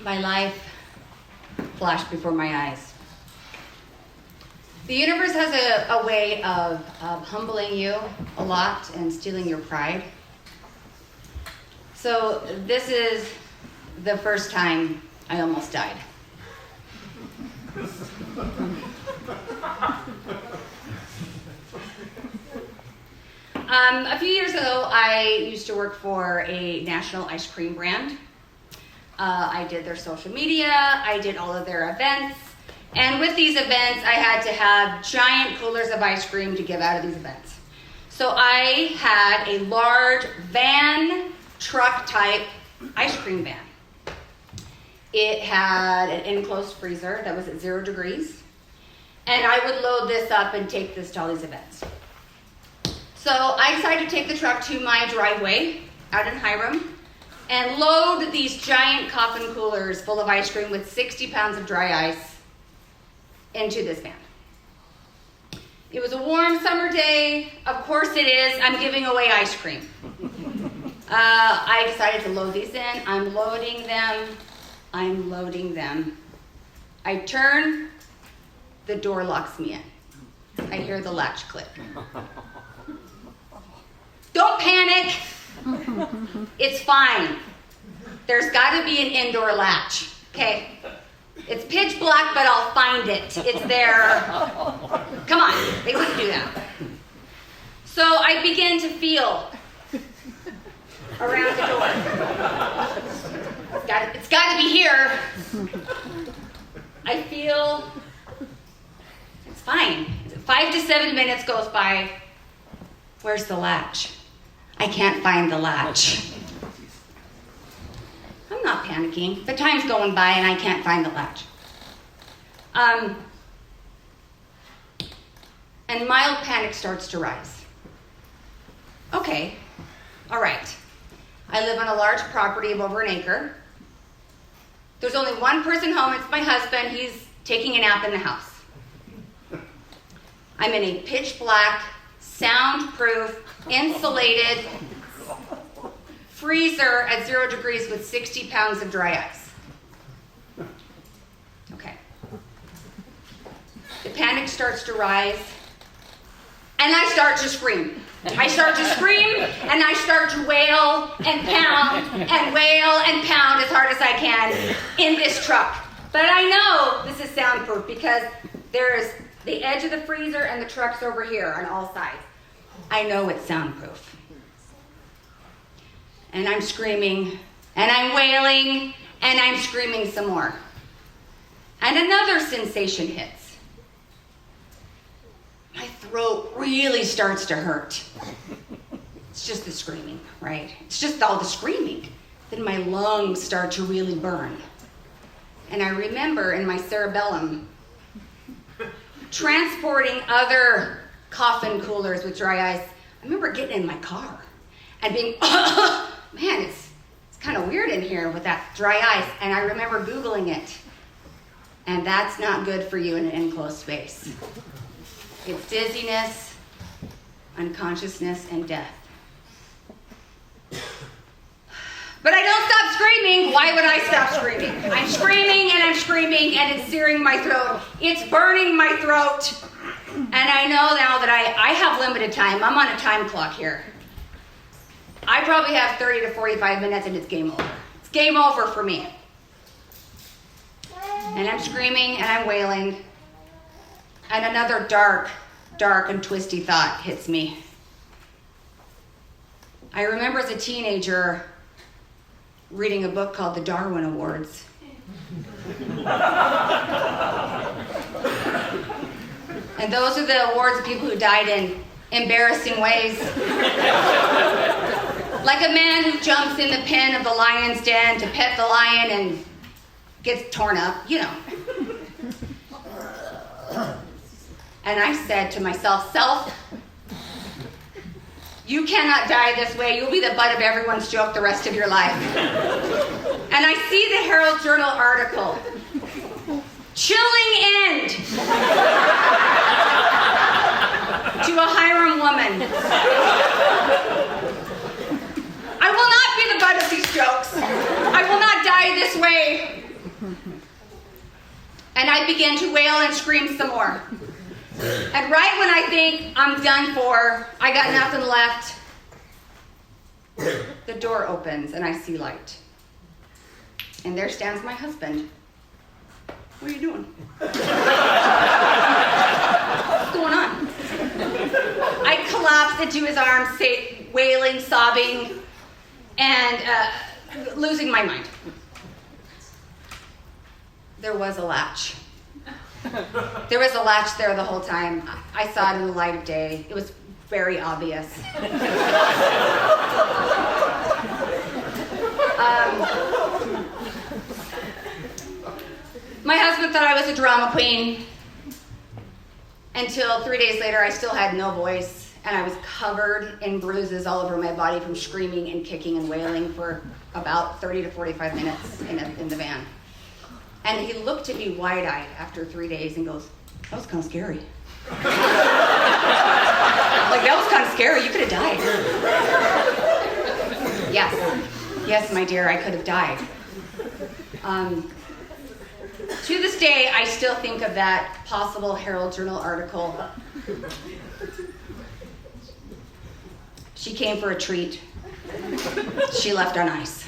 My life flashed before my eyes. The universe has a way of humbling you a lot and stealing your pride. So this is the first time I almost died. A few years ago, I used to work for a national ice cream brand. I did their social media, I did all of their events, and with these events, I had to have giant coolers of ice cream to give out at these events. So I had a large van, truck type ice cream van. It had an enclosed freezer that was at 0 degrees, and I would load this up and take this to all these events. So I decided to take the truck to my driveway out in Hiram and load these giant coffin coolers full of ice cream with 60 pounds of dry ice into this van. It was a warm summer day. Of course it is. I'm giving away ice cream. I decided to load these in. I'm loading them. I turn, the door locks me in. I hear the latch click. Don't panic. It's fine. There's got to be an indoor latch, okay? It's pitch black, but I'll find it. It's there. Come on, they wouldn't do that. So I begin to feel around the door. It's got to be here. I feel it's fine. 5 to 7 minutes goes by. Where's the latch? I can't find the latch. I'm not panicking, but time's going by and I can't find the latch. And mild panic starts to rise. Okay, all right. I live on a large property of over an acre. There's only one person home, it's my husband. He's taking a nap in the house. I'm in a pitch black, soundproof, insulated freezer at 0 degrees with 60 pounds of dry ice. Okay. The panic starts to rise, and I start to scream. I start to scream, and I start to wail and pound and wail and pound as hard as I can in this truck. But I know this is soundproof because there's the edge of the freezer and the truck's over here on all sides. I know it's soundproof. And I'm screaming, and I'm wailing, and I'm screaming some more. And another sensation hits. My throat really starts to hurt. It's just the screaming, right? It's just all the screaming. Then my lungs start to really burn. And I remember in my cerebellum transporting other coffin coolers with dry ice. I remember getting in my car and being, man, it's kind of weird in here with that dry ice. And I remember Googling it. And that's not good for you in an enclosed space. It's dizziness, unconsciousness, and death. But I don't stop screaming. Why would I stop screaming? I'm screaming and I'm screaming and it's searing my throat. It's burning my throat. And I know now that I have limited time. I'm on a time clock here. I probably have 30 to 45 minutes and it's game over. It's game over for me. And I'm screaming and I'm wailing. And another dark and twisty thought hits me. I remember as a teenager reading a book called The Darwin Awards. And those are the awards of people who died in embarrassing ways. Like a man who jumps in the pen of the lion's den to pet the lion and gets torn up, you know. And I said to myself, self, you cannot die this way. You'll be the butt of everyone's joke the rest of your life. And I see the Herald Journal article. Chilling end to a Hiram woman. I will not be the butt of these jokes. I will not die this way. began to wail and scream some more. And right when I think I'm done for, I got nothing left, the door opens and I see light. And there stands my husband. What are you doing? What's going on? I collapsed into his arms, wailing, sobbing, and losing my mind. There was a latch. There was a latch there the whole time. I saw it in the light of day. It was very obvious. My husband thought I was a drama queen until 3 days later I still had no voice and I was covered in bruises all over my body from screaming and kicking and wailing for about 30 to 45 minutes in the van. And he looked at me wide-eyed after 3 days and goes, "That was kind of scary." Like, that was kind of scary. You could have died. Yes, my dear, I could have died. To this day, I still think of that possible Herald Journal article. She came for a treat. She left on ice.